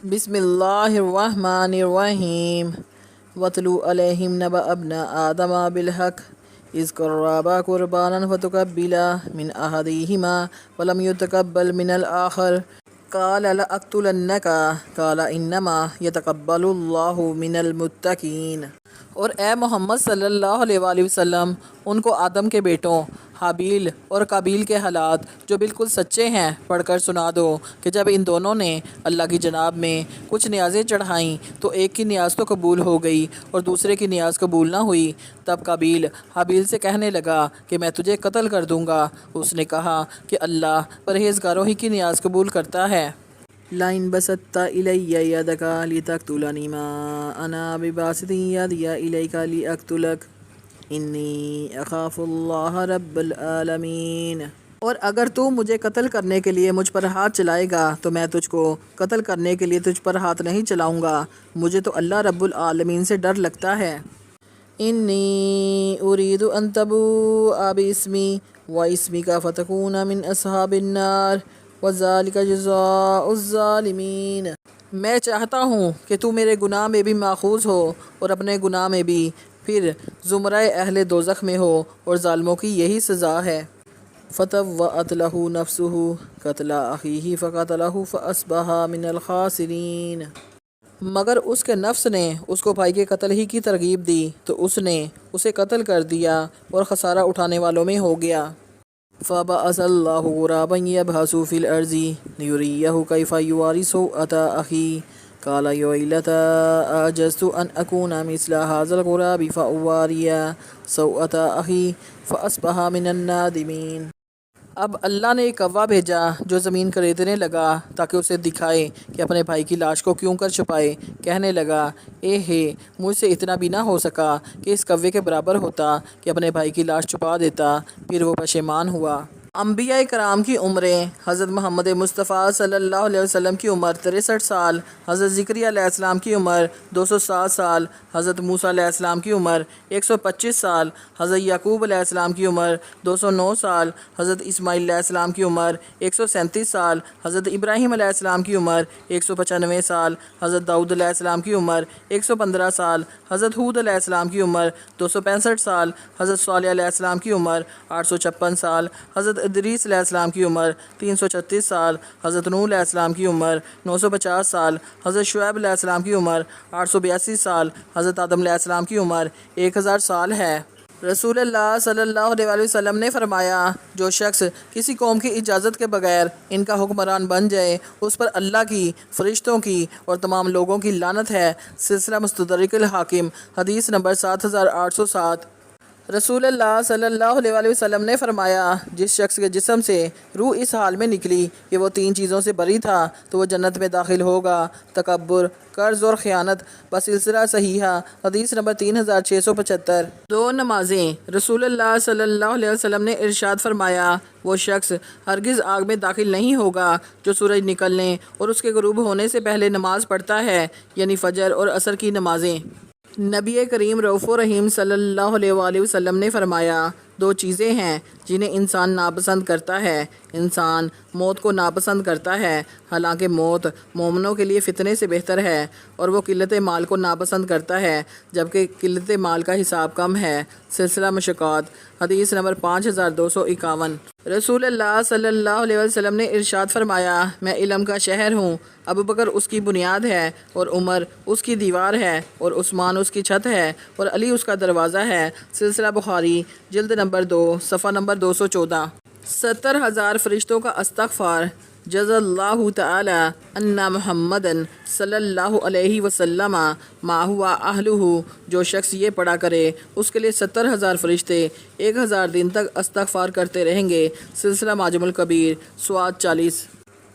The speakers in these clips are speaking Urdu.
بسم اللہ الرحمن الرحیم وَاتْلُ عَلَيْهِمْ نَبَأَ ابْنَ آدَمَ بِالْحَقِّ إِذْ قَرَّبَا قُرْبَانًا فَتُقُبِّلَ مِنْ أَحَدِهِمَا وَلَمْ يُتَقَبَّلْ مِنَ الْآخَرِ قَالَ لَأَقْتُلَنَّكَ قَالَ إِنَّمَا يَتَقَبَّلُ اللَّهُ مِنَ الْمُتَّقِينَ۔ اور اے محمد صلی اللہ علیہ وآلہ وسلم ان کو آدم کے بیٹوں حابیل اور قابیل کے حالات جو بالکل سچے ہیں پڑھ کر سنا دو کہ جب ان دونوں نے اللہ کی جناب میں کچھ نیازیں چڑھائیں تو ایک کی نیاز تو قبول ہو گئی اور دوسرے کی نیاز قبول نہ ہوئی۔ تب قابیل حابیل سے کہنے لگا کہ میں تجھے قتل کر دوں گا۔ اس نے کہا کہ اللہ پرہیزگاروں ہی کی نیاز قبول کرتا ہے۔ لَئِن بَسَطتَ إِلَيَّ يَدَكَ لِتَقْتُلَنِي مَا أَنَا بِبَاسِطٍ يَدِيَ إِلَيْكَ لِأَقْتُلَكَ إِنِّي أَخَافُ اللَّهَ رَبَّ الْعَالَمِينَ۔ اور اگر تو مجھے قتل کرنے کے لیے مجھ پر ہاتھ چلائے گا تو میں تجھ کو قتل کرنے کے لیے تجھ پر ہاتھ نہیں چلاؤں گا، مجھے تو اللہ رب العالمین سے ڈر لگتا ہے۔ إِنِّي أُرِيدُ أَن تَبُوءَ بِإِثْمِي وَإِثْمِكَ فَتَكُونَ مِنْ أَصْحَابِ النَّارِ وَذَلِكَ جَزَاءُ الظَّالِمِينَ۔ میں چاہتا ہوں کہ تو میرے گناہ میں بھی ماخوذ ہو اور اپنے گناہ میں بھی، پھر زمرہ اہل دوزخ میں ہو، اور ظالموں کی یہی سزا ہے۔ فَطَوَّعَتْ لَهُ نَفْسُهُ قَتْلَ أَخِيهِ فَقَتَلَهُ فَأَصْبَحَ مِنَ الْخَاسِرِينَ۔ مگر اس کے نفس نے اس کو بھائی کے قتل ہی کی ترغیب دی تو اس نے اسے قتل کر دیا اور خسارہ اٹھانے والوں میں ہو گیا۔ فَبَعَثَ اللَّهُ غُرَابًا يَبْحَثُ فِي الْأَرْضِ لِيُرِيَهُ كَيْفَ يُوَارِي سَوْءَةَ أَخِيهِ قَالَ يَا وَيْلَتَىٰ أَعَجَزْتُ أَنْ أَكُونَ مِثْلَ هَٰذَا الْغُرَابِ فَأُوَارِيَ سَوْءَةَ أَخِي فَأَصْبَحَ مِنَ النَّادِمِينَ۔ اب اللہ نے ایک کوا بھیجا جو زمین کریدنے لگا تاکہ اسے دکھائے کہ اپنے بھائی کی لاش کو کیوں کر چھپائے۔ کہنے لگا اے ہے مجھ سے اتنا بھی نہ ہو سکا کہ اس کوے کے برابر ہوتا کہ اپنے بھائی کی لاش چھپا دیتا، پھر وہ پشیمان ہوا۔ انبیاء کرام کی عمریں: حضرت محمد مصطفیٰ صلی اللہ علیہ وسلم کی عمر 63 سال، حضرت زکریا علیہ السلام کی عمر 207 سال، حضرت موسیٰ علیہ السلام کی عمر 125 سال، حضرت یعقوب علیہ السلام کی عمر 209 سال، حضرت اسماعیل علیہ السلام کی عمر 137 سال، حضرت ابراہیم علیہ السلام کی عمر 195 سال، حضرت داؤد علیہ السلام کی عمر 115 سال، حضرت ہود علیہ السلام کی عمر 265 سال، حضرت صالح علیہ السلام کی عمر 856 سال، حضرت ادریس علیہ السلام کی عمر 336 سال، حضرت نوح علیہ السلام کی عمر 950 سال، حضرت شعیب علیہ السلام کی عمر 882 سال، حضرت آدم علیہ السلام کی عمر 1000 سال ہے۔ رسول اللہ صلی اللہ علیہ وآلہ وسلم نے فرمایا جو شخص کسی قوم کی اجازت کے بغیر ان کا حکمران بن جائے اس پر اللہ کی، فرشتوں کی اور تمام لوگوں کی لعنت ہے۔ سلسلہ مستدرک الحاکم، حدیث نمبر 7807۔ رسول اللہ صلی اللہ علیہ وآلہ وسلم نے فرمایا جس شخص کے جسم سے روح اس حال میں نکلی کہ وہ 3 چیزوں سے بری تھا تو وہ جنت میں داخل ہوگا: تکبر، قرض اور خیانت، بسلسلہ صحیحہ، حدیث نمبر 3675۔ 2 نمازیں: رسول اللہ صلی اللہ علیہ وسلم نے ارشاد فرمایا وہ شخص ہرگز آگ میں داخل نہیں ہوگا جو سورج نکلنے اور اس کے غروب ہونے سے پہلے نماز پڑھتا ہے، یعنی فجر اور عصر کی نمازیں۔ نبی کریم رؤوف رحیم صلی اللہ علیہ وآلہ وسلم نے فرمایا 2 چیزیں ہیں جنہیں انسان ناپسند کرتا ہے۔ انسان موت کو ناپسند کرتا ہے، حالانکہ موت مومنوں کے لیے فتنے سے بہتر ہے، اور وہ قلت مال کو ناپسند کرتا ہے جبکہ قلت مال کا حساب کم ہے۔ سلسلہ مشکوات، حدیث نمبر 5251۔ رسول اللہ صلی اللہ علیہ وسلم نے ارشاد فرمایا میں علم کا شہر ہوں، ابوبکر اس کی بنیاد ہے اور عمر اس کی دیوار ہے اور عثمان اس کی چھت ہے اور علی اس کا دروازہ ہے۔ سلسلہ بخاری، جلد نمبر 2، صفحہ نمبر 214۔ 70,000 فرشتوں کا استغفار۔ جزا اللہ تعالی ان محمدن صلی اللہ علیہ وسلم ما ہوا اہلہ۔ جو شخص یہ پڑھا کرے اس کے لیے 70,000 فرشتے 1000 دن تک استغفار کرتے رہیں گے۔ سلسلہ معجم الکبیر، سواد 40۔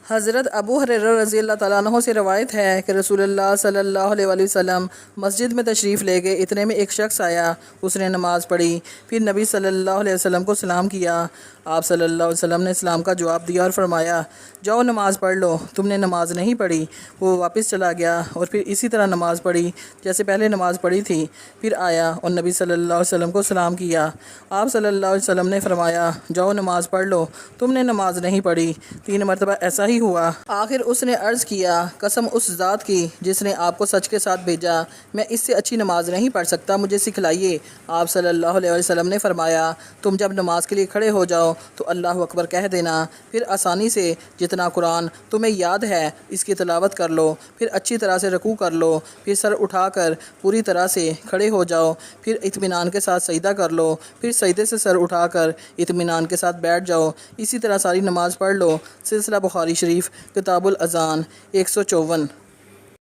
حضرت ابو ہریرہ رضی اللہ تعالیٰ عنہ سے روایت ہے کہ رسول اللہ صلی اللہ علیہ وآلہ وسلم مسجد میں تشریف لے گئے، اتنے میں ایک شخص آیا، اس نے نماز پڑھی، پھر نبی صلی اللہ علیہ وسلم کو سلام کیا۔ آپ صلی اللہ علیہ وسلم نے اسلام کا جواب دیا اور فرمایا جاؤ نماز پڑھ لو، تم نے نماز نہیں پڑھی۔ وہ واپس چلا گیا اور پھر اسی طرح نماز پڑھی جیسے پہلے نماز پڑھی تھی، پھر آیا اور نبی صلی اللہ علیہ وسلم کو سلام کیا۔ آپ صلی اللہ علیہ وسلم نے فرمایا جاؤ نماز پڑھ لو، تم نے نماز نہیں پڑھی۔ 3 مرتبہ ایسا ہی ہوا۔ آخر اس نے عرض کیا قسم اس ذات کی جس نے آپ کو سچ کے ساتھ بھیجا، میں اس سے اچھی نماز نہیں پڑھ سکتا، مجھے سکھلائیے۔ آپ صلی اللہ علیہ وسلم نے فرمایا تم جب نماز کے لیے کھڑے ہو جاؤ تو اللہ اکبر کہہ دینا، پھر آسانی سے جتنا قرآن تمہیں یاد ہے اس کی تلاوت کر لو، پھر اچھی طرح سے رکوع کر لو، پھر سر اٹھا کر پوری طرح سے کھڑے ہو جاؤ، پھر اطمینان کے ساتھ سجدہ کر لو، پھر سجدے سے سر اٹھا کر اطمینان کے ساتھ بیٹھ جاؤ، اسی طرح ساری نماز پڑھ لو۔ سلسلہ بخاری شریف کتاب الاذان 154۔